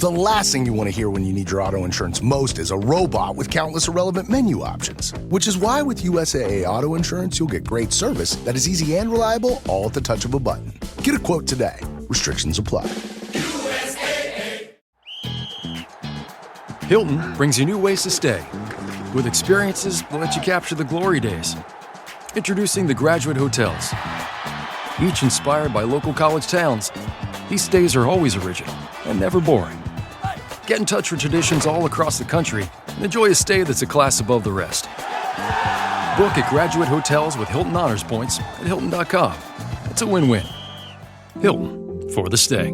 The last thing you want to hear when you need your auto insurance most is a robot with countless irrelevant menu options. Which is why with USAA Auto Insurance, you'll get great service that is easy and reliable, all at the touch of a button. Get a quote today. Restrictions apply. USAA. Hilton brings you new ways to stay. With experiences that let you capture the glory days. Introducing the Graduate Hotels. Each inspired by local college towns, these stays are always original and never boring. Get in touch with traditions all across the country and enjoy a stay that's a class above the rest. Book at Graduate Hotels with Hilton Honors Points at Hilton.com. It's a win-win. Hilton, for the stay.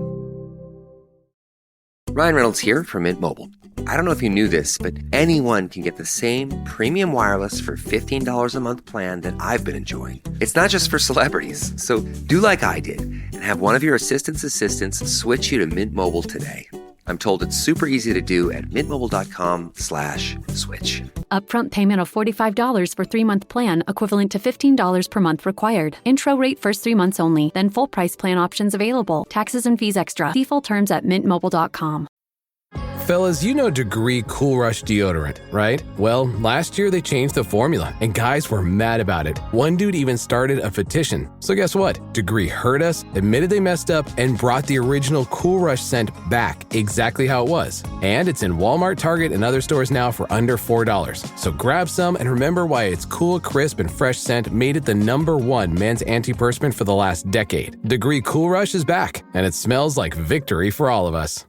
Ryan Reynolds here from Mint Mobile. I don't know if you knew this, but anyone can get the same premium wireless for $15 a month plan that I've been enjoying. It's not just for celebrities. So do like I did and have one of your assistant's assistants switch you to Mint Mobile today. I'm told it's super easy to do at mintmobile.com/switch. Upfront payment of $45 for 3-month plan, equivalent to $15 per month required. Intro rate first 3 months only, then full price plan options available. Taxes and fees extra. See full terms at mintmobile.com. Fellas, you know Degree Cool Rush deodorant, right? Well, last year they changed the formula, and guys were mad about it. One dude even started a petition. So guess what? Degree heard us, admitted they messed up, and brought the original Cool Rush scent back exactly how it was. And it's in Walmart, Target, and other stores now for under $4. So grab some and remember why its cool, crisp, and fresh scent made it the #1 men's antiperspirant for the last decade. Degree Cool Rush is back, and it smells like victory for all of us.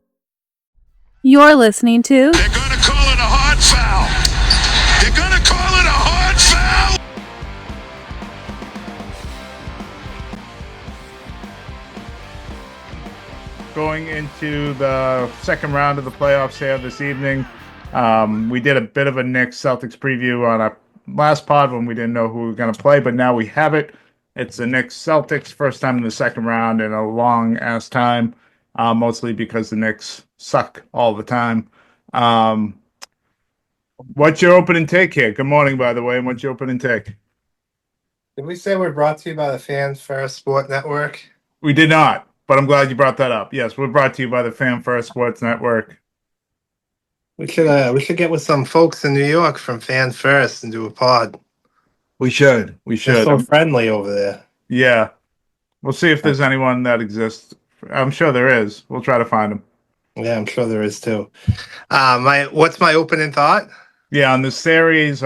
You're listening to... They're going to call it a hard foul. They're going to call it a hard foul. Going into the second round of the playoffs here this evening. We did a bit of a Knicks Celtics preview on our last pod when we didn't know who we were going to play, but now we have it. It's the Knicks Celtics, first time in the second round in a long-ass time. Mostly because the Knicks suck all the time. What's your opening take here? Good morning, by the way. And what's your opening take? Did we say we're brought to you by the Fan First Sport Network? We did not, but I'm glad you brought that up. Yes, we're brought to you by the Fan First Sports Network. We should get with some folks in New York from Fan First and do a pod. We should. They're so friendly over there. Yeah. We'll see if there's anyone that exists. I'm sure there is. We'll try to find them. Yeah, I'm sure there is too. What's my opening thought? Yeah, on the series,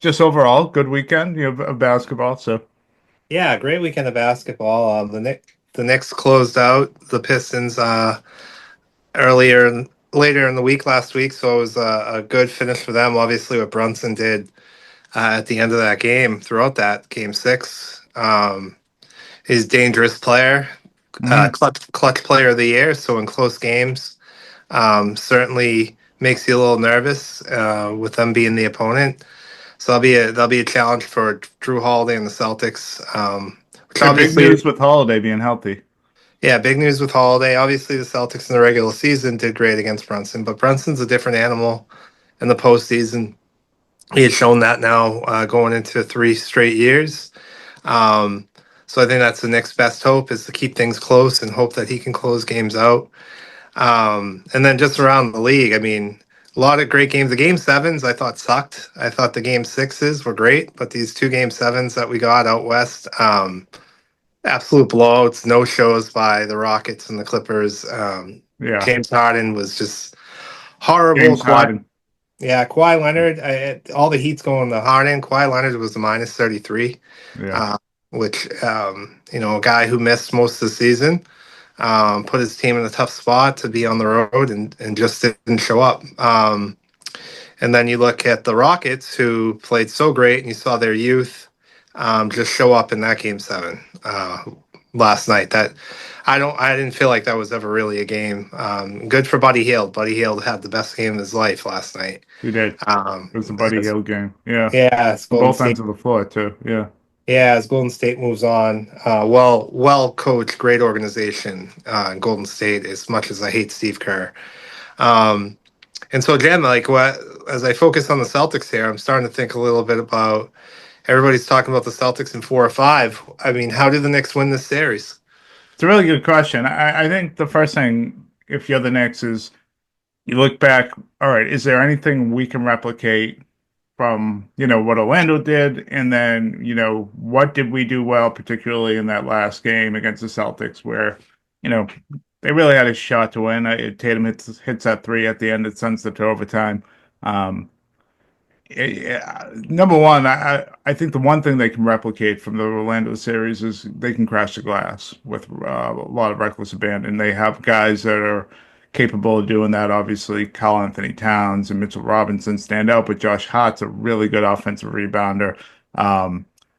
just overall good weekend of basketball. So yeah, great weekend of basketball. The Knicks closed out the Pistons later in the week last week, so it was a good finish for them. Obviously, what Brunson did at the end of that game, throughout that game 6, he's a dangerous player. Clutch player of the year, so in close games certainly makes you a little nervous with them being the opponent. So that'll be a challenge for Drew Holiday and the Celtics. Big news with Holiday being healthy. Yeah, big news with Holiday. Obviously, the Celtics in the regular season did great against Brunson, but Brunson's a different animal in the postseason. He has shown that now going into 3 straight years. So I think that's the Knicks' best hope, is to keep things close and hope that he can close games out. And then just around the league, I mean, a lot of great games. The Game 7s I thought sucked. I thought the Game 6s were great, but these 2 Game 7s that we got out west, absolute blowouts, no shows by the Rockets and the Clippers. James Harden was just horrible. Yeah, Kawhi Leonard, all the heat's going to Harden. Kawhi Leonard was a -33. Yeah. Which, a guy who missed most of the season, put his team in a tough spot to be on the road and just didn't show up. And then you look at the Rockets, who played so great, and you saw their youth just show up in that Game 7 last night. That I didn't feel like that was ever really a game. Good for Buddy Hield. Buddy Hield had the best game of his life last night. He did. It was a Buddy Hield game. Yeah. Yeah. Both ends of the floor, too. Yeah. Yeah, as Golden State moves on, well coached, great organization. Golden State, as much as I hate Steve Kerr, and so Jen, as I focus on the Celtics here, I'm starting to think a little bit about everybody's talking about the Celtics in 4 or 5. I mean, how do the Knicks win this series? It's a really good question. I think the first thing if you're the Knicks, is you look back, all right, is there anything we can replicate from, what Orlando did? And then, what did we do well, particularly in that last game against the Celtics, where, you know, they really had a shot to win. Tatum hits that three at the end that sends it to overtime. Um, Number one, I think the one thing they can replicate from the Orlando series is they can crash the glass with a lot of reckless abandon. They have guys that are capable of doing that. Obviously, Karl Anthony Towns and Mitchell Robinson stand out, but Josh Hart's a really good offensive rebounder.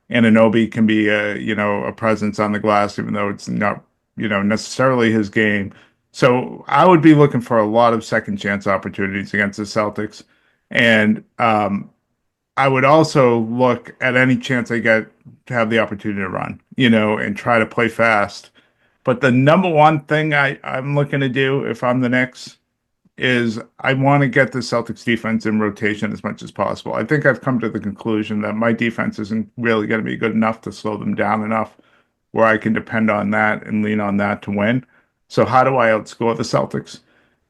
Anunoby can be a presence on the glass, even though it's not necessarily his game. So I would be looking for a lot of second chance opportunities against the Celtics. And I would also look at any chance I get to have the opportunity to run, and try to play fast. But the number one thing I'm looking to do if I'm the Knicks is I want to get the Celtics defense in rotation as much as possible. I think I've come to the conclusion that my defense isn't really going to be good enough to slow them down enough where I can depend on that and lean on that to win. So how do I outscore the Celtics?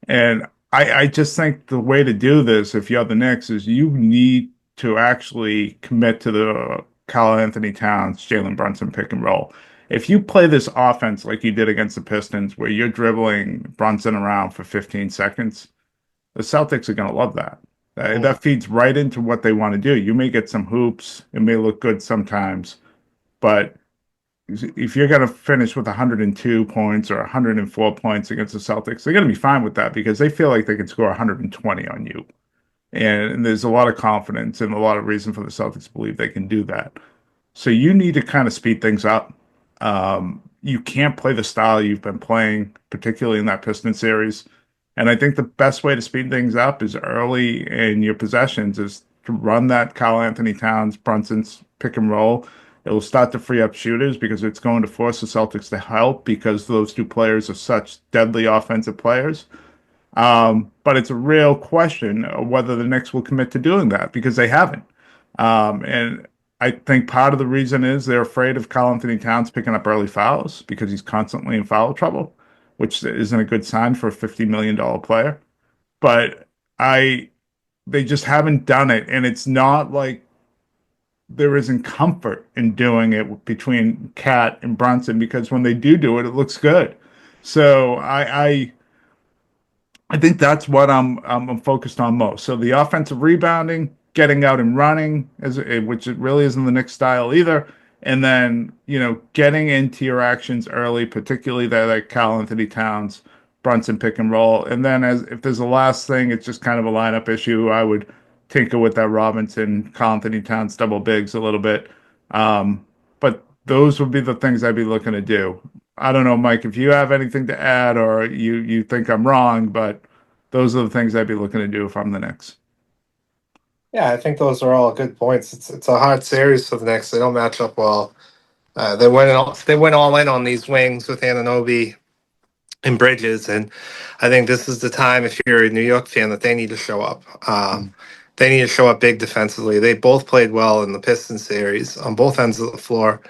And I just think the way to do this, if you're the Knicks, is you need to actually commit to the Karl Anthony Towns, Jalen Brunson pick and roll. If you play this offense like you did against the Pistons, where you're dribbling Brunson around for 15 seconds, the Celtics are going to love that. That feeds right into what they want to do. You may get some hoops. It may look good sometimes, but if you're going to finish with 102 points or 104 points against the Celtics, they're going to be fine with that because they feel like they can score 120 on you. And there's a lot of confidence and a lot of reason for the Celtics to believe they can do that. So you need to kind of speed things up. You can't play the style you've been playing, particularly in that Pistons series. And I think the best way to speed things up is early in your possessions is to run that Karl Anthony Towns, Brunson's pick and roll. It will start to free up shooters because it's going to force the Celtics to help because those two players are such deadly offensive players. But it's a real question of whether the Knicks will commit to doing that because they haven't. And I think part of the reason is they're afraid of Karl Anthony Towns picking up early fouls because he's constantly in foul trouble, which isn't a good sign for a $50 million player. But they just haven't done it. And it's not like there isn't comfort in doing it between Cat and Brunson because when they do it, it looks good. So I think that's what I'm focused on most. So the offensive rebounding, getting out and running, which it really isn't the Knicks style either, and then getting into your actions early, particularly that like Karl Anthony Towns, Brunson pick and roll, and then if there's a last thing, it's just kind of a lineup issue. I would tinker with that Robinson, Karl Anthony Towns double bigs a little bit, but those would be the things I'd be looking to do. I don't know, Mike, if you have anything to add or you think I'm wrong, but those are the things I'd be looking to do if I'm the Knicks. Yeah, I think those are all good points. It's a hard series for the Knicks. They don't match up well. They went all in on these wings with Anunoby and Bridges, and I think this is the time if you're a New York fan that they need to show up. They need to show up big defensively. They both played well in the Pistons series on both ends of the floor.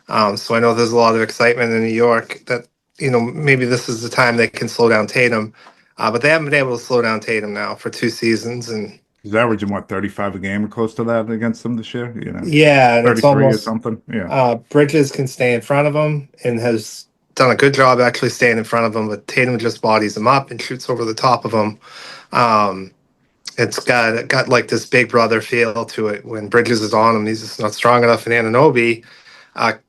So I know there's a lot of excitement in New York that maybe this is the time they can slow down Tatum, but they haven't been able to slow down Tatum now for 2 seasons, and he's averaging 35 a game or close to that against them this year. Yeah, and 33 it's almost or something. Yeah, Bridges can stay in front of him and has done a good job actually staying in front of him, but Tatum just bodies him up and shoots over the top of him. It's got like this big brother feel to it. When Bridges is on him, he's just not strong enough. And Anunoby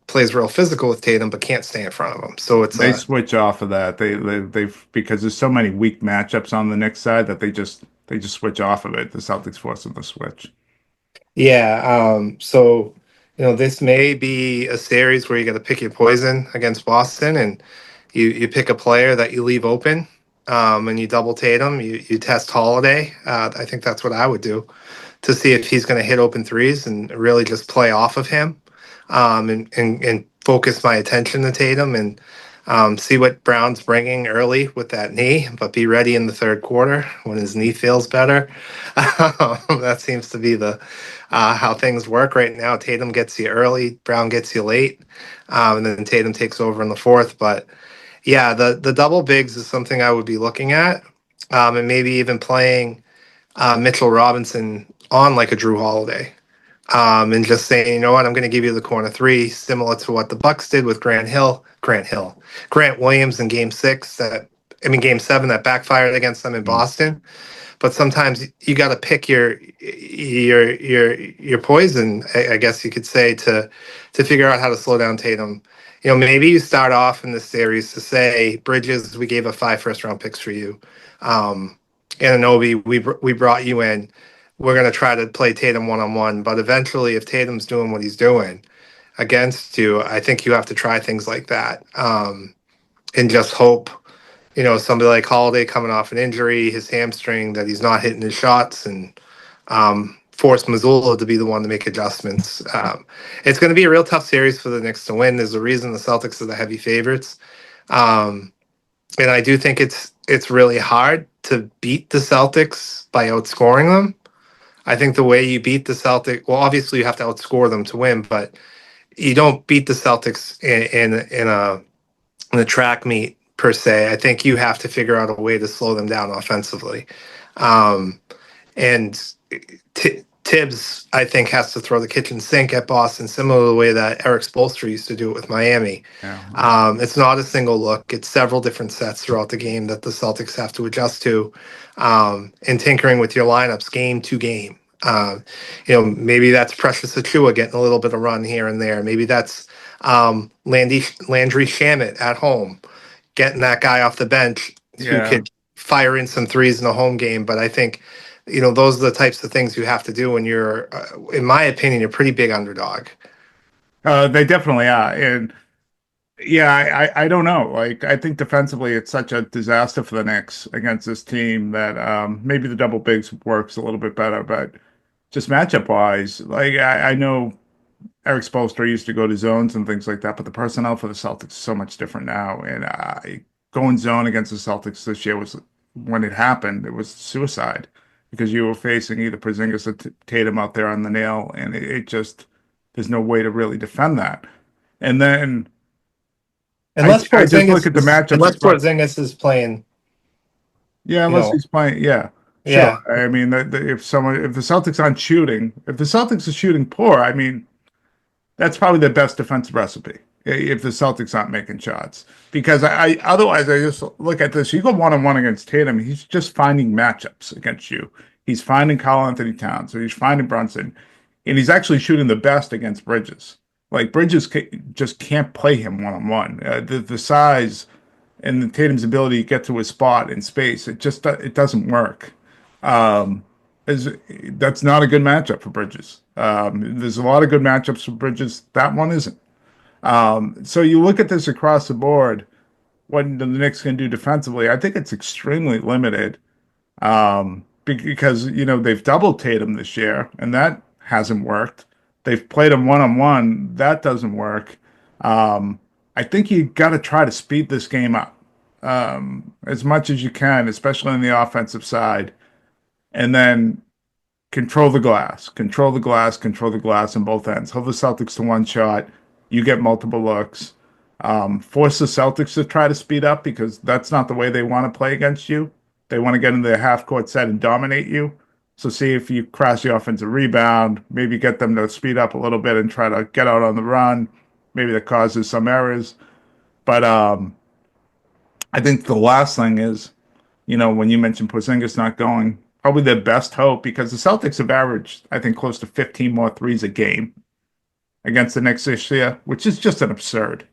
plays real physical with Tatum, but can't stay in front of him. So they switch off of that. They've because there's so many weak matchups on the Knicks side that they just switch off of it. The Celtics force them to switch. Yeah. So this may be a series where you got to pick your poison against Boston, and you pick a player that you leave open. And you double Tatum, you test Holiday. I think that's what I would do to see if he's going to hit open threes and really just play off of him, and focus my attention to Tatum and see what Brown's bringing early with that knee, but be ready in the third quarter when his knee feels better. That seems to be the how things work right now. Tatum gets you early, Brown gets you late, and then Tatum takes over in the fourth, but Yeah, the double bigs is something I would be looking at, and maybe even playing Mitchell Robinson on like a Drew Holiday, and just saying, you know what, I'm going to give you the corner three, similar to what the Bucks did with Grant Williams in Game 6. Game 7 that backfired against them in Boston. But sometimes you got to pick your poison, I guess you could say, to figure out how to slow down Tatum. Maybe you start off in the series to say, Bridges, we gave up 5 first-round picks for you. Anunoby, we brought you in. We're going to try to play Tatum one-on-one. But eventually, if Tatum's doing what he's doing against you, I think you have to try things like that, and just hope, somebody like Holiday coming off an injury, his hamstring, that he's not hitting his shots, and force Missoula to be the one to make adjustments. It's going to be a real tough series for the Knicks to win. There's a reason the Celtics are the heavy favorites. And I do think it's really hard to beat the Celtics by outscoring them. I think the way you beat the Celtics, well, obviously you have to outscore them to win, but you don't beat the Celtics in a track meet per se. I think you have to figure out a way to slow them down offensively. And Tibbs, I think, has to throw the kitchen sink at Boston, similar to the way that Eric Spoelstra used to do it with Miami. Yeah. It's not a single look. It's several different sets throughout the game that the Celtics have to adjust to, and tinkering with your lineups game to game. Maybe that's Precious Achua getting a little bit of run here and there. Maybe that's Landry Shamet at home, getting that guy off the bench who could fire in some threes in a home game. But I think, those are the types of things you have to do when you're, in my opinion, a pretty big underdog. They definitely are. And yeah, I don't know. Like, I think defensively it's such a disaster for the Knicks against this team that maybe the double bigs works a little bit better, but just matchup wise, like I know Eric Spoelstra used to go to zones and things like that, but the personnel for the Celtics is so much different now. And going zone against the Celtics this year was, when it happened, it was suicide because you were facing either Porzingis or Tatum out there on the nail, and it just, there's no way to really defend that. And then Unless I just look at the matchups. Unless Porzingis is playing. Yeah, unless he's playing. Yeah. Sure. Yeah. I mean, if the Celtics aren't shooting, if the Celtics are shooting poor, I mean, that's probably the best defensive recipe if the Celtics aren't making shots. Because otherwise, I just look at this. You go one-on-one against Tatum, he's just finding matchups against you. He's finding Karl Anthony Towns, or he's finding Brunson, and he's actually shooting the best against Bridges. Like, Bridges just can't play him one-on-one. The size and the Tatum's ability to get to his spot in space, it doesn't work. That's not a good matchup for Bridges. There's a lot of good matchups for Bridges. That one isn't. So you look at this across the board, what the Knicks can do defensively. I think it's extremely limited, because they've doubled Tatum this year, and that hasn't worked. They've played him one-on-one. That doesn't work. I think you got to try to speed this game up as much as you can, especially on the offensive side, and then control the glass on both ends. Hold the Celtics to one shot. You get multiple looks. Force the Celtics to try to speed up, because that's not the way they want to play against you. They want to get into the half-court set and dominate you. So see if you crash the offensive rebound, maybe get them to speed up a little bit and try to get out on the run. Maybe that causes some errors. But I think the last thing is, when you mentioned Porzingis not going, probably their best hope, because the Celtics have averaged, I think, close to 15 more threes a game against the Knicks this year, which is just an absurd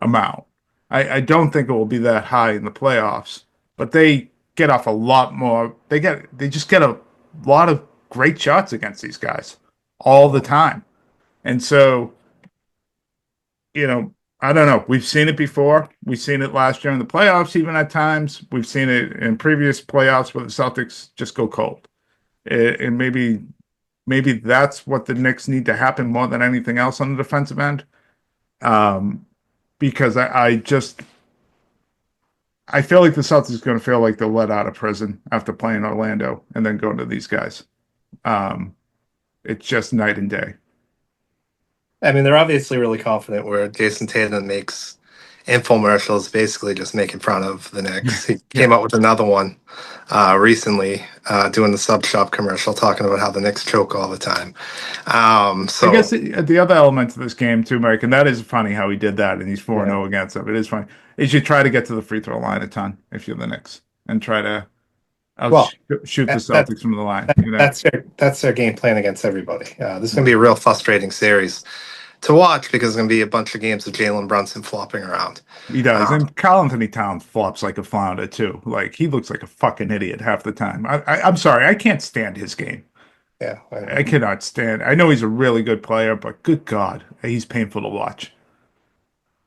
amount. I don't think it will be that high in the playoffs, but they get off a lot more. They just get a lot of great shots against these guys all the time. And so, I don't know. We've seen it before. We've seen it last year in the playoffs, even at times. We've seen it in previous playoffs where the Celtics just go cold. And maybe that's what the Knicks need to happen more than anything else on the defensive end. Because I feel like the Celtics are going to feel like they're let out of prison after playing Orlando and then going to these guys. It's just night and day. I mean, they're obviously really confident where Jason Tatum makes infomercials basically just making fun of the Knicks. He came out with another one recently, doing the sub shop commercial, talking about how the Knicks choke all the time. I guess the other element to this game too, Mike, and that is funny how he did that, and he's 4-0 against them. It is funny. Is you try to get to the free throw line a ton if you're the Knicks, and try to shoot the Celtics from the line. That's their game plan against everybody. This is going to be a real frustrating series to watch because it's going to be a bunch of games of Jalen Brunson flopping around. He does, and Karl Anthony Towns flops like a flounder too. Like he looks like a fucking idiot half the time. I'm sorry, I can't stand his game. Yeah, I cannot stand. I know he's a really good player, but good God, he's painful to watch.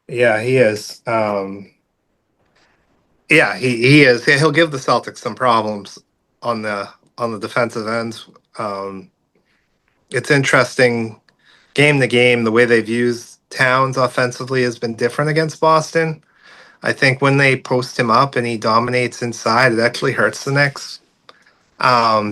Yeah, he is. Yeah, he is. He'll give the Celtics some problems on the defensive end. It's interesting game to game. The way they've used Towns offensively has been different against Boston. I think when they post him up and he dominates inside, it actually hurts the Knicks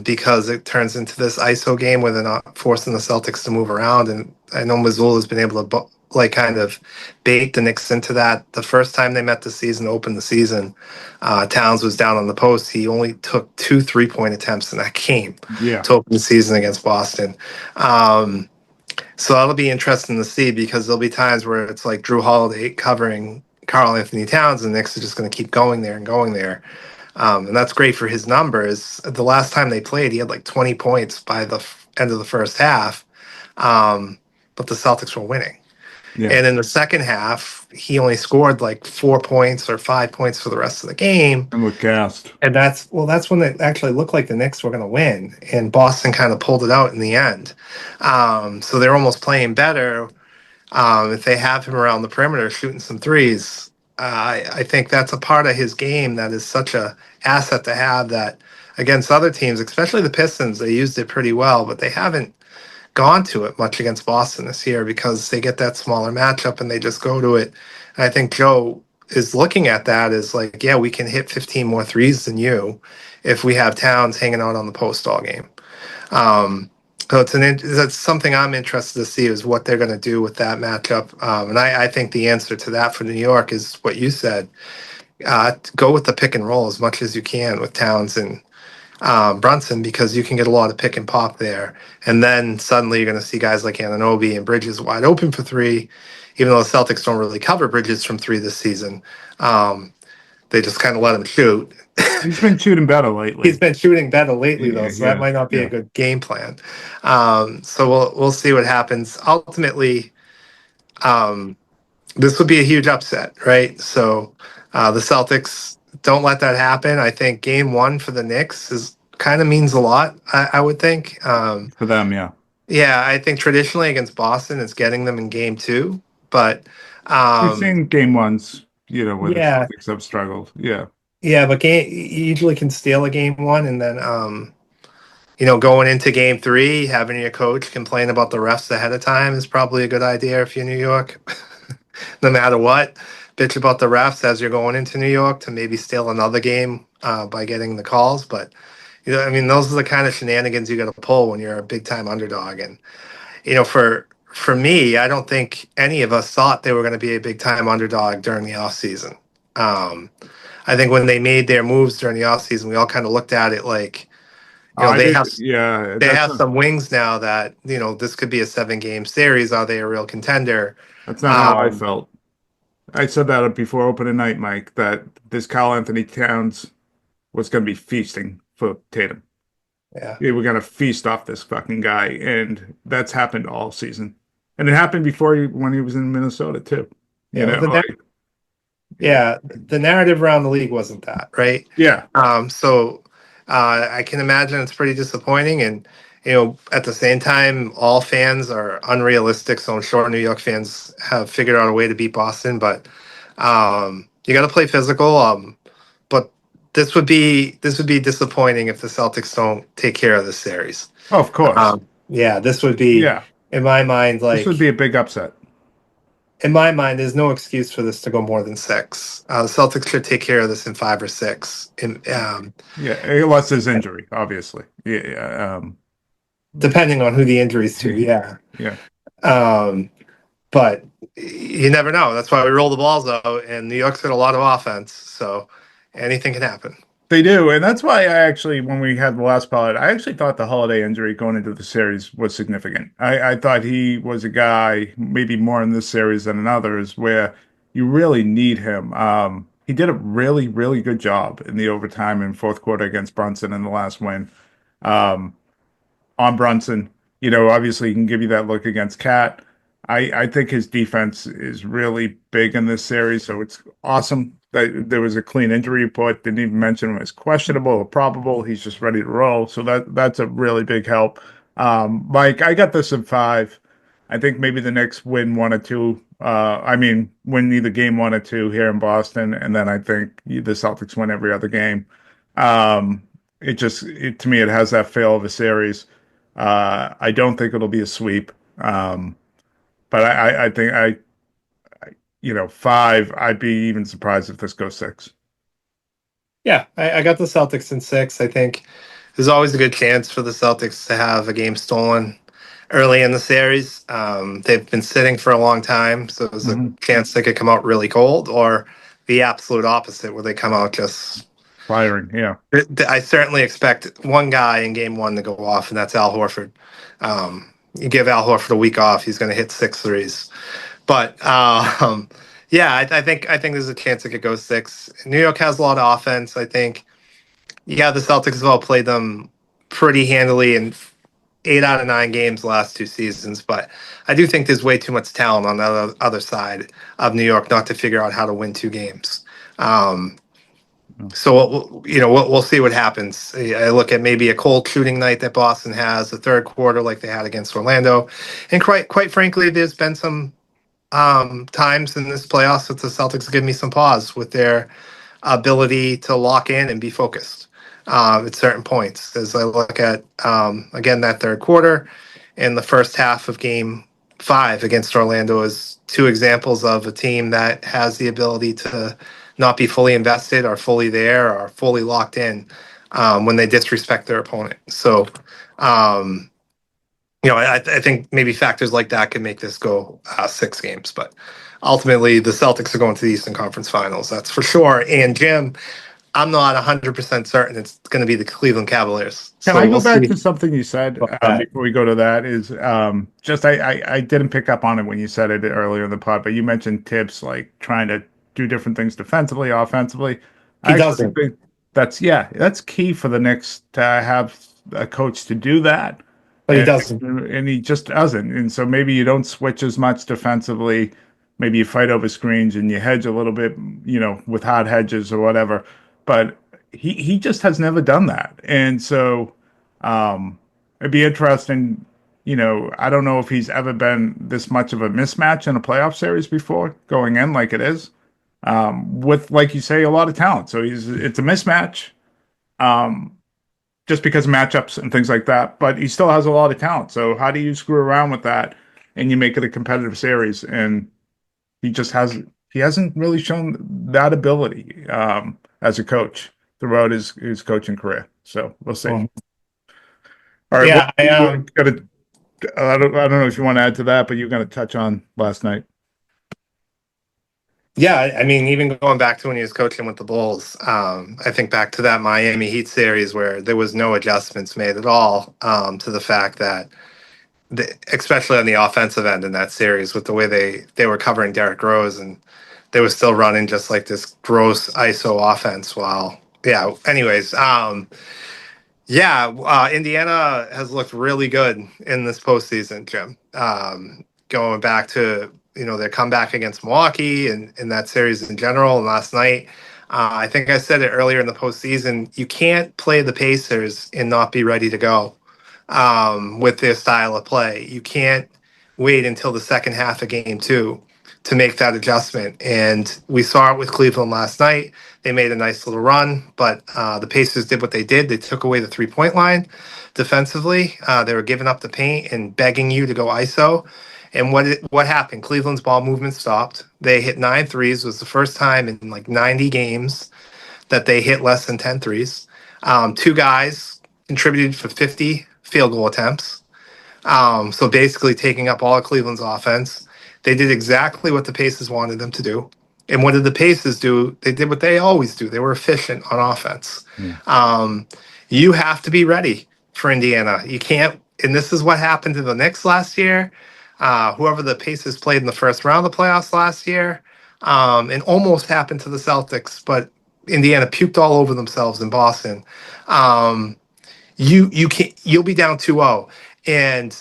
because it turns into this ISO game where they're not forcing the Celtics to move around. And I know Mazzulla has been able to kind of bait the Knicks into that. The first time they met the season, opened the season, Towns was down on the post. He only took 2 3-point attempts in that game to open the season against Boston. So that'll be interesting to see because there'll be times where it's like Drew Holiday covering Karl Anthony Towns, and the Knicks are just going to keep going there and going there. And that's great for his numbers. The last time they played, he had like 20 points by the end of the first half, but the Celtics were winning. Yeah. And in the second half, he only scored like 4 points or 5 points for the rest of the game. And looked gassed. And that's when it actually looked like the Knicks were going to win. And Boston kind of pulled it out in the end. So they're almost playing better. If they have him around the perimeter shooting some threes, I think that's a part of his game that is such a asset to have that against other teams, especially the Pistons, they used it pretty well, but they haven't gone to it much against Boston this year because they get that smaller matchup and they just go to it. And I think Joe is looking at that as like, yeah, we can hit 15 more threes than you if we have Towns hanging out on the post all game. So that's something I'm interested to see is what they're going to do with that matchup. And I think the answer to that for New York is what you said. Go with the pick and roll as much as you can with Towns and Brunson because you can get a lot of pick and pop there. And then suddenly you're going to see guys like Anunoby and Bridges wide open for three, even though the Celtics don't really cover Bridges from three this season. They just kind of let him shoot. He's been shooting better lately. He's been shooting better lately, though, so that might not be a good game plan. So we'll see what happens. Ultimately, this would be a huge upset, right? So the Celtics don't let that happen. I think game one for the Knicks is kind of means a lot, I would think. For them, yeah. Yeah, I think traditionally against Boston, it's getting them in game two. But we've seen game ones, where the Celtics have struggled. Yeah. Yeah, but you usually can steal a game one and then, going into game three, having your coach complain about the refs ahead of time is probably a good idea if you're New York. No matter what, bitch about the refs as you're going into New York to maybe steal another game by getting the calls. But, those are the kind of shenanigans you got to pull when you're a big-time underdog. And, for me, I don't think any of us thought they were going to be a big-time underdog during the offseason. I think when they made their moves during the offseason, we all kind of looked at it like, they have some wings now that, this could be a 7-game series. Are they a real contender? That's not how I felt. I said that before opening night, Mike, that this Karl Anthony Towns was going to be feasting for Tatum. Yeah. We were going to feast off this fucking guy, and that's happened all season. And it happened before when he was in Minnesota, too. The narrative around the league wasn't that, right? Yeah. So I can imagine it's pretty disappointing. And, at the same time, all fans are unrealistic. So I'm sure New York fans have figured out a way to beat Boston. But you got to play physical. But this would be disappointing if the Celtics don't take care of this series. Oh, of course. This would be, in my mind, like... This would be a big upset. In my mind, there's no excuse for this to go more than 6. The Celtics should take care of this in 5 or 6. Unless there's injury, obviously. Depending on who the injury's to, yeah. Yeah. but you never know. That's why we roll the balls out, and New York's got a lot of offense, so anything can happen. They do, and that's why I actually, when we had the last pilot, I actually thought the Holiday injury going into the series was significant. I thought he was a guy, maybe more in this series than in others, where you really need him. He did a really, really good job in the overtime and fourth quarter against Brunson in the last win. Um, on Brunson. Obviously he can give you that look against Cat. I think his defense is really big in this series, so it's awesome that there was a clean injury report. Didn't even mention him as questionable or probable. He's just ready to roll. So that's a really big help. Mike, I got this in 5. I think maybe the Knicks win 1 or 2. Win either game 1 or 2 here in Boston, and then I think the Celtics win every other game. To me, it has that feel of a series. I don't think it'll be a sweep. But I think 5, I'd be even surprised if this goes 6. Yeah, I got the Celtics in 6. I think there's always a good chance for the Celtics to have a game stolen early in the series. They've been sitting for a long time, so there's a chance they could come out really cold, or the absolute opposite, where they come out just firing. Yeah, I certainly expect one guy in game 1 to go off, and that's Al Horford. You give Al Horford a week off, he's going to hit 6 threes. But yeah, I think there's a chance it could go 6. New York has a lot of offense. I think, yeah, the Celtics have all played them pretty handily in 8 out of 9 games the last 2 seasons. But I do think there's way too much talent on the other side of New York not to figure out how to win 2 games. So we'll see what happens. I look at maybe a cold shooting night that Boston has, the third quarter like they had against Orlando, and quite frankly, there's been some times in this playoffs that the Celtics give me some pause with their ability to lock in and be focused at certain points. As I look at again that third quarter and the first half of Game 5 against Orlando is 2 examples of a team that has the ability to not be fully invested or fully there or fully locked in when they disrespect their opponent. So, I think maybe factors like that can make this go 6 games. But ultimately, the Celtics are going to the Eastern Conference Finals. That's for sure. And Jim, I'm not 100% certain it's going to be the Cleveland Cavaliers. Can I go back to something you said before we go to that? Is just I didn't pick up on it when you said it earlier in the pod, but you mentioned Tibbs like trying to do different things defensively, offensively. He doesn't. Think that's key for the Knicks to have a coach to do that. But he doesn't. And he just doesn't. And so maybe you don't switch as much defensively. Maybe you fight over screens and you hedge a little bit, with hard hedges or whatever. But he just has never done that. And so it'd be interesting. I don't know if he's ever been this much of a mismatch in a playoff series before going in like it is. With, like you say, a lot of talent. So it's a mismatch. Just because of matchups and things like that, but he still has a lot of talent. So how do you screw around with that and you make it a competitive series? And he hasn't really shown that ability as a coach throughout his coaching career. So we'll see. All right. Yeah, I don't know if you want to add to that, but you're going to touch on last night. Yeah, I mean, even going back to when he was coaching with the Bulls, I think back to that Miami Heat series where there was no adjustments made at all to the fact that, especially on the offensive end in that series, with the way they were covering Derrick Rose, and they were still running just like this gross ISO offense. Anyways, Indiana has looked really good in this postseason, Jim. Going back to their comeback against Milwaukee and in that series in general. And last night, I think I said it earlier in the postseason, you can't play the Pacers and not be ready to go with their style of play. You can't wait until the second half of Game 2 to make that adjustment. And we saw it with Cleveland last night. They made a nice little run, but the Pacers did what they did. They took away the 3-point line defensively. They were giving up the paint and begging you to go ISO. And what happened? Cleveland's ball movement stopped. They hit 9 threes. It was the first time in like 90 games that they hit less than 10 threes. 2 guys contributed for 50 field goal attempts. So basically taking up all of Cleveland's offense. They did exactly what the Pacers wanted them to do. And what did the Pacers do? They did what they always do. They were efficient on offense. You have to be ready for Indiana. You can't, and this is what happened to the Knicks last year. Whoever the Pacers played in the first round of the playoffs last year, and almost happened to the Celtics, but Indiana puked all over themselves in Boston. You can't, you'll be down 2-0. And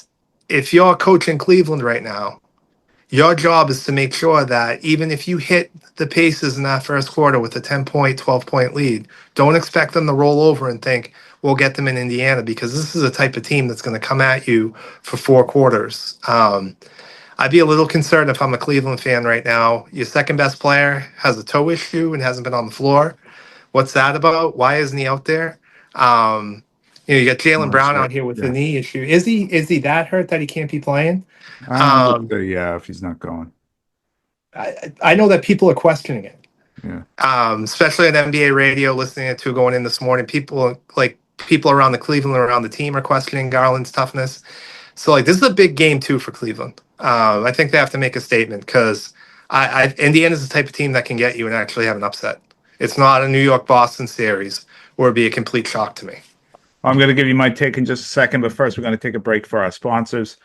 if you're coaching Cleveland right now, your job is to make sure that even if you hit the Pacers in that first quarter with a 10-point, 12-point lead, don't expect them to roll over and think, we'll get them in Indiana, because this is a type of team that's going to come at you for 4 quarters. I'd be a little concerned if I'm a Cleveland fan right now. Your second best player has a toe issue and hasn't been on the floor. What's that about? Why isn't he out there? You got Jaylen Brown out here with a knee issue. Is he that hurt that he can't be playing? Yeah, if he's not going. I know that people are questioning it. Yeah. Especially on NBA radio, listening to going in this morning. People around the Cleveland, around the team, are questioning Garland's toughness. So this is a big game too for Cleveland. I think they have to make a statement, because Indiana's the type of team that can get you and actually have an upset. It's not a New York-Boston series where it'd be a complete shock to me. I'm going to give you my take in just a second, but first we're going to take a break for our sponsors.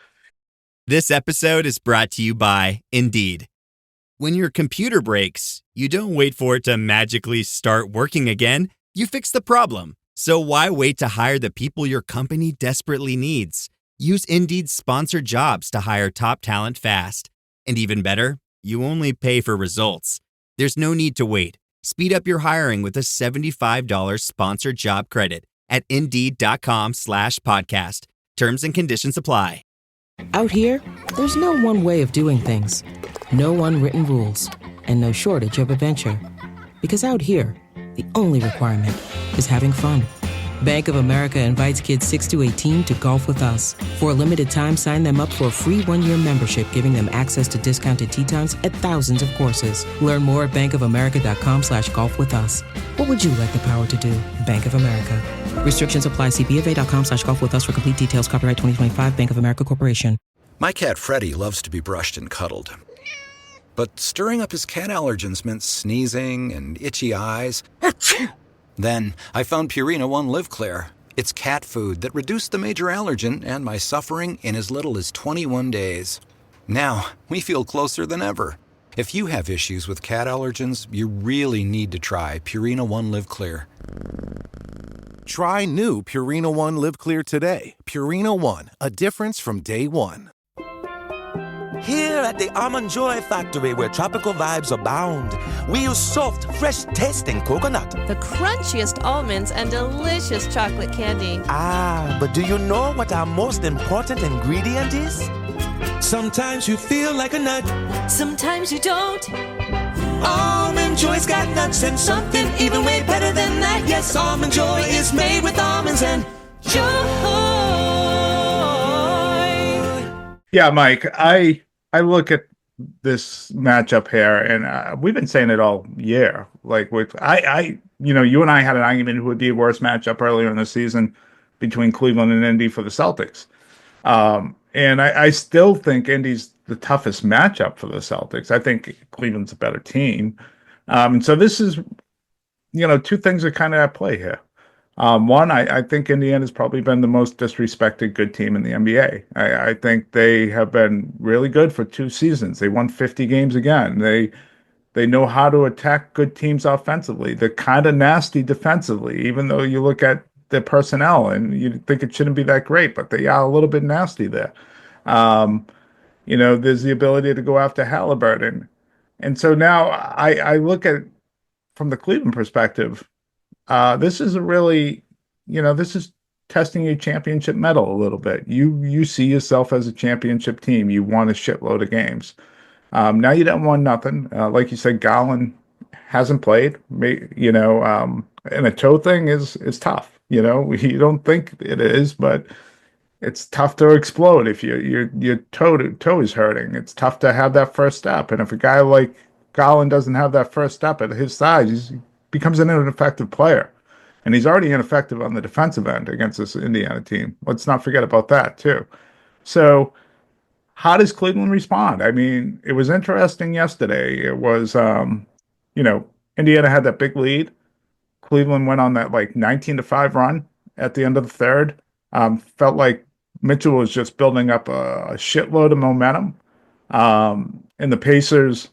This episode is brought to you by Indeed. When your computer breaks, you don't wait for it to magically start working again. You fix the problem. So why wait to hire the people your company desperately needs? Use Indeed's sponsored jobs to hire top talent fast. And even better, you only pay for results. There's no need to wait. Speed up your hiring with a $75 sponsored job credit at Indeed.com/podcast. Terms and conditions apply. Out here, there's no one way of doing things. No unwritten rules. And no shortage of adventure. Because out here, the only requirement is having fun. Bank of America invites kids 6 to 18 to golf with us. For a limited time, sign them up for a free 1-year membership, giving them access to discounted tee times at thousands of courses. Learn more at bankofamerica.com/golf with us. What would you like the power to do? Bank of America. Restrictions apply. See BofA.com/golf with us for complete details. Copyright 2025 Bank of America Corporation. My cat Freddie loves to be brushed and cuddled. But stirring up his cat allergens meant sneezing and itchy eyes. Then I found Purina One Live Clear. It's cat food that reduced the major allergen and my suffering in as little as 21 days. Now, we feel closer than ever. If you have issues with cat allergens, you really need to try Purina One Live Clear. Try new Purina One Live Clear today. Purina One, a difference from day one. Here at the Almond Joy Factory, where tropical vibes abound, we use soft, fresh-tasting coconut. The crunchiest almonds and delicious chocolate candy. Ah, but do you know what our most important ingredient is? Sometimes you feel like a nut. Sometimes you don't. Almond Joy's got nuts and something even way better than that. Yes, Almond Joy is made with almonds and joy. Yeah, Mike, I look at this matchup here, and we've been saying it all year. Like you and I had an argument who would be a worse matchup earlier in the season between Cleveland and Indy for the Celtics. And I still think Indy's the toughest matchup for the Celtics. I think Cleveland's a better team. And so this is, two things are kind of at play here. One, I think Indiana's probably been the most disrespected good team in the NBA. I think they have been really good for 2 seasons. They won 50 games again. They know how to attack good teams offensively. They're kind of nasty defensively, even though you look at their personnel and you think it shouldn't be that great, but they are a little bit nasty there. There's the ability to go after Halliburton. And so now I look at, from the Cleveland perspective, this is this is testing your championship mettle a little bit. You see yourself as a championship team. You won a shitload of games. Now you don't want nothing. Like you said, Garland hasn't played. And a toe thing is tough. You don't think it is, but it's tough to explode if your toe is hurting. It's tough to have that first step. And if a guy like Garland doesn't have that first step at his size, he becomes an ineffective player. And he's already ineffective on the defensive end against this Indiana team. Let's not forget about that, too. So how does Cleveland respond? I mean, it was interesting yesterday. It was, you know, Indiana had that big lead. Cleveland went on that like 19-5 run at the end of the third. Felt like Mitchell was just building up a shitload of momentum. And the Pacers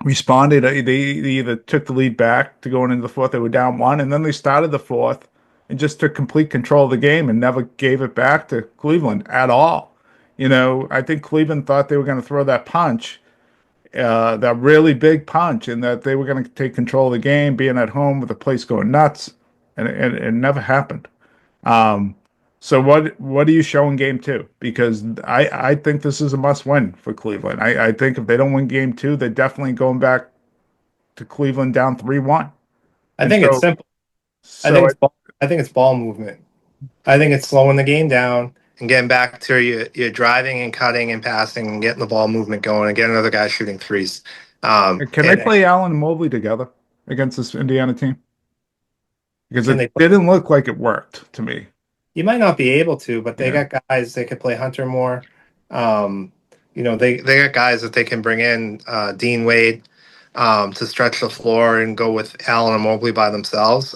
responded. They either took the lead back to going into the fourth, they were down one, and then they started the fourth and just took complete control of the game and never gave it back to Cleveland at all. I think Cleveland thought they were going to throw that punch, that really big punch, and that they were going to take control of the game, being at home with the place going nuts, and it never happened. Um, so what do you show in game two? Because I think this is a must win for Cleveland. I think if they don't win game two, they're definitely going back to Cleveland down 3-1. I think it's simple. I think it's ball movement. I think it's slowing the game down and getting back to your driving and cutting and passing and getting the ball movement going and getting another guy shooting threes. Can they play Allen and Mobley together against this Indiana team? Because it didn't look like it worked to me. You might not be able to, but they got guys. They could play Hunter more. They got guys that they can bring in, Dean Wade, to stretch the floor and go with Allen and Mobley by themselves.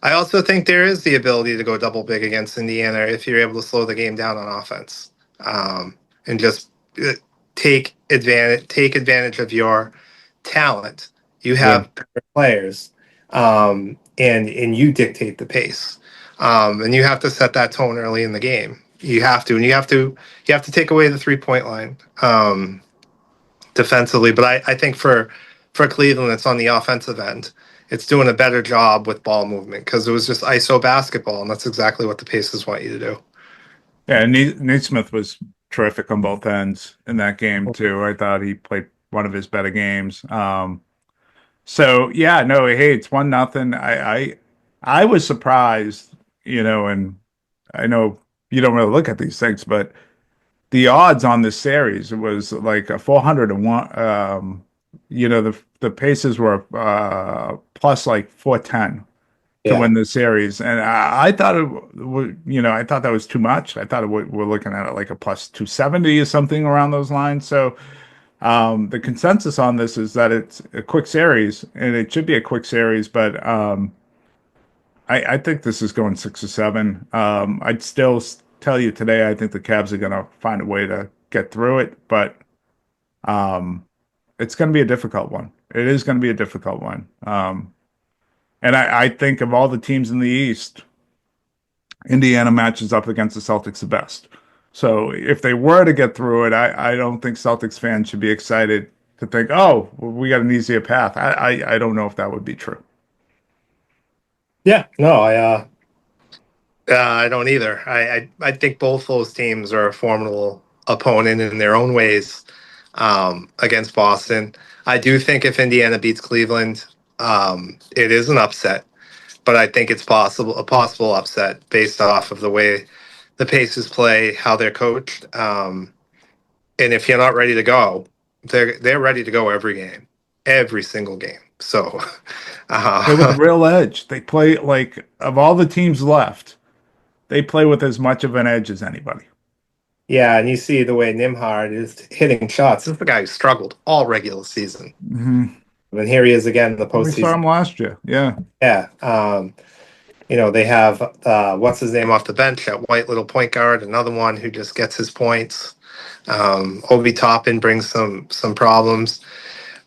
I also think there is the ability to go double big against Indiana if you're able to slow the game down on offense, and just take advantage of your talent. You have better players, and you dictate the pace, and you have to set that tone early in the game. You have to, and you have to take away the 3-point line, defensively. But I think for Cleveland, it's on the offensive end. It's doing a better job with ball movement because it was just ISO basketball, and that's exactly what the Pacers want you to do. Yeah, Naismith was terrific on both ends in that game too. I thought he played one of his better games. So yeah, no, hey, it's 1-0. I was surprised, and I know you don't really look at these things, but the odds on this series was like a 401. The Pacers were plus like 410 to win the series, and I thought I thought that was too much. I thought we're looking at it like a plus 270 or something around those lines. So the consensus on this is that it's a quick series, and it should be a quick series, but I think this is going 6 or 7. I'd still tell you today I think the Cavs are going to find a way to get through it, but it's going to be a difficult one. It is going to be a difficult one. And I think of all the teams in the East, Indiana matches up against the Celtics the best. So if they were to get through it, I don't think Celtics fans should be excited to think, oh, we got an easier path. I don't know if that would be true. Yeah, no, I don't either. I think both those teams are a formidable opponent in their own ways, against Boston. I do think if Indiana beats Cleveland, it is an upset, but I think it's a possible upset based off of the way the Pacers play, how they're coached, and if you're not ready to go, they're ready to go every game, every single game. So Play with a real edge. They play like of all the teams left, they play with as much of an edge as anybody. Yeah, and you see the way Nimhard is hitting shots. This is the guy who struggled all regular season. Mm-hmm. And here he is again in the postseason. We saw him last year. Yeah. Yeah. They have what's his name off the bench, that white little point guard, another one who just gets his points. Obi Toppin brings some problems.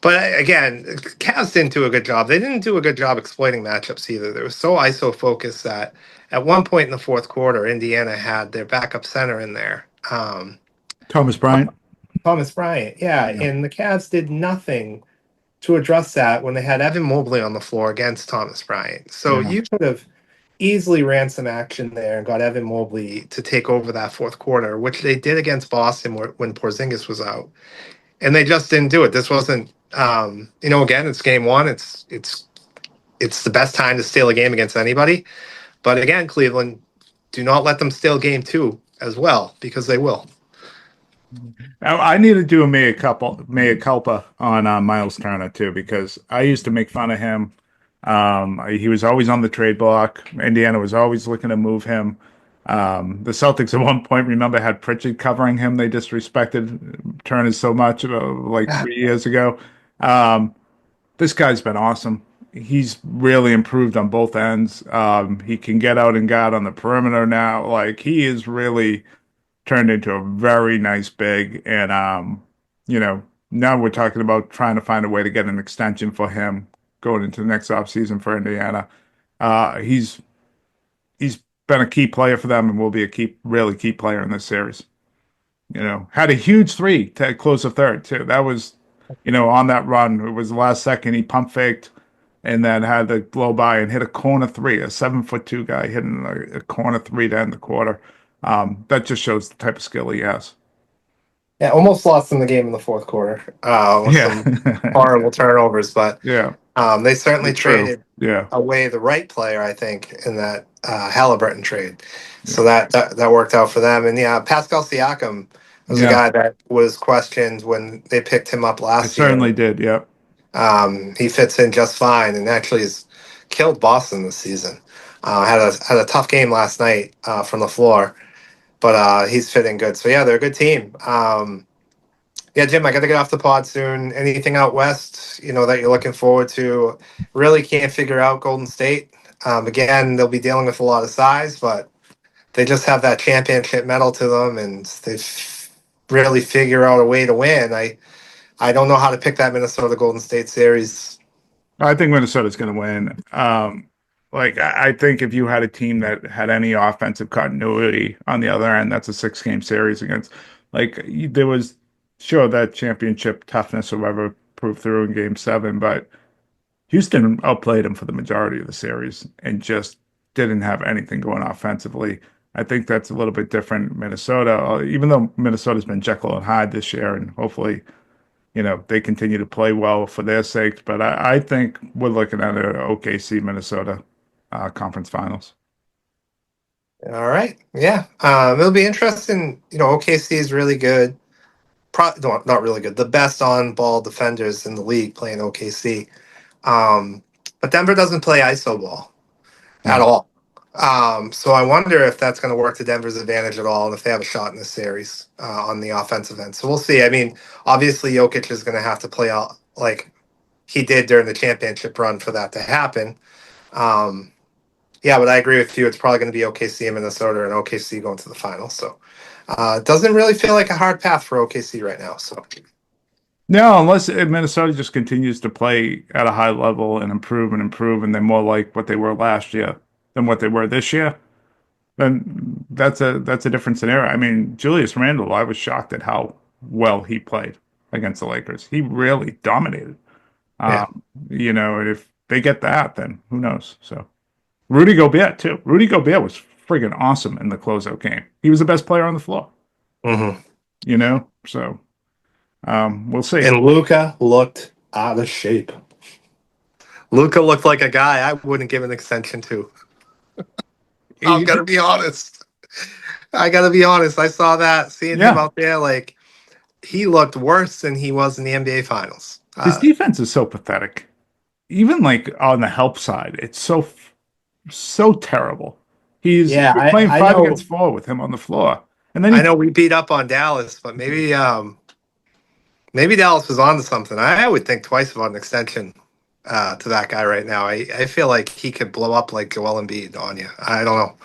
But again, Cavs didn't do a good job. They didn't do a good job exploiting matchups either. They were so ISO focused that at one point in the fourth quarter, Indiana had their backup center in there. Thomas Bryant. Yeah. And the Cavs did nothing to address that when they had Evan Mobley on the floor against Thomas Bryant. So you could have easily ran some action there and got Evan Mobley to take over that fourth quarter, which they did against Boston when Porzingis was out. And they just didn't do it. This wasn't, again, it's game one. It's the best time to steal a game against anybody. But again, Cleveland, do not let them steal game two as well, because they will. I need to do a mea culpa on Miles Turner too, because I used to make fun of him. He was always on the trade block. Indiana was always looking to move him. The Celtics at one point, remember, had Pritchard covering him. They disrespected Turner so much, like 3 years ago. This guy's been awesome. He's really improved on both ends. He can get out and guard on the perimeter now. Like, he is really turned into a very nice big. And, now we're talking about trying to find a way to get an extension for him going into the next offseason for Indiana. He's been a key player for them and will be a really key player in this series. Had a huge three to close the third too. That was, on that run, it was the last second he pump faked and then had the blow by and hit a corner three, a 7'2" guy hitting a corner three to end the quarter. That just shows the type of skill he has. Yeah, almost lost in the game in the fourth quarter with some horrible turnovers, but they certainly traded away the right player, I think, in that Halliburton trade. So that worked out for them. And Pascal Siakam was a guy that was questioned when they picked him up last year. Certainly did, yep. He fits in just fine and actually has killed Boston this season. Had a tough game last night from the floor, but he's fitting good. So, they're a good team. Jim, I got to get off the pod soon. Anything out west, that you're looking forward to? Really can't figure out Golden State. Again, they'll be dealing with a lot of size, but they just have that championship medal to them, and they really figure out a way to win. I don't know how to pick that Minnesota Golden State series. I think Minnesota's going to win. I think if you had a team that had any offensive continuity on the other end, that's a 6-game series against. There was that championship toughness or whatever proved through in Game 7, but Houston outplayed them for the majority of the series and just didn't have anything going offensively. I think that's a little bit different in Minnesota, even though Minnesota's been Jekyll and Hyde this year, and hopefully, they continue to play well for their sakes. But I think we're looking at an OKC Minnesota conference finals. All right. Yeah. It'll be interesting. OKC is really good. Not really good. The best on-ball defenders in the league playing OKC. But Denver doesn't play iso ball at all. So I wonder if that's going to work to Denver's advantage at all and if they have a shot in this series on the offensive end. So we'll see. I mean, obviously Jokic is going to have to play out like he did during the championship run for that to happen. But I agree with you. It's probably going to be OKC and Minnesota and OKC going to the finals. So it doesn't really feel like a hard path for OKC right now. So. No, unless Minnesota just continues to play at a high level and improve, and they're more like what they were last year than what they were this year, then that's a different scenario. I mean, Julius Randle, I was shocked at how well he played against the Lakers. He really dominated. And if they get that, then who knows? So Rudy Gobert, too. Rudy Gobert was friggin' awesome in the closeout game. He was the best player on the floor. Mm-hmm. So we'll see. And Luka looked out of shape. Luka looked like a guy I wouldn't give an extension to. I'm going to be honest. I saw that, seeing him out there, he looked worse than he was in the NBA Finals. His defense is so pathetic. Even on the help side, it's so terrible. He's playing 5 against 4 with him on the floor. And then I know we beat up on Dallas, but maybe Dallas was on to something. I would think twice about an extension to that guy right now. I feel like he could blow up like Joel Embiid on you. I don't know.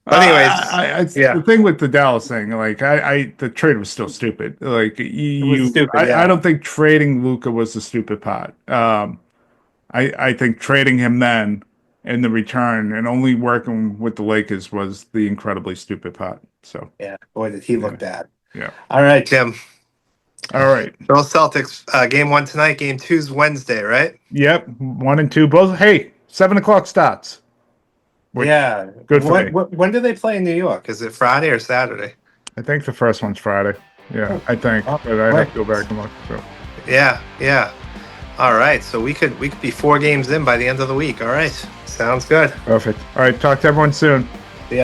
But anyways, the thing with the Dallas thing, the trade was still stupid. It was stupid, I don't think trading Luka was the stupid part. I think trading him then in the return and only working with the Lakers was the incredibly stupid part. So boy, did he look bad. Yeah. All right, Jim. All right. Those Celtics, game 1 tonight, game 2's Wednesday, right? Yep. 1 and 2 both. Hey, 7:00 starts. Good for me. When do they play in New York? Is it Friday or Saturday? I think the first one's Friday. Yeah, I think. But I have to go back and look. So. Yeah. All right. So we could be 4 games in by the end of the week. All right. Sounds good. Perfect. All right. Talk to everyone soon.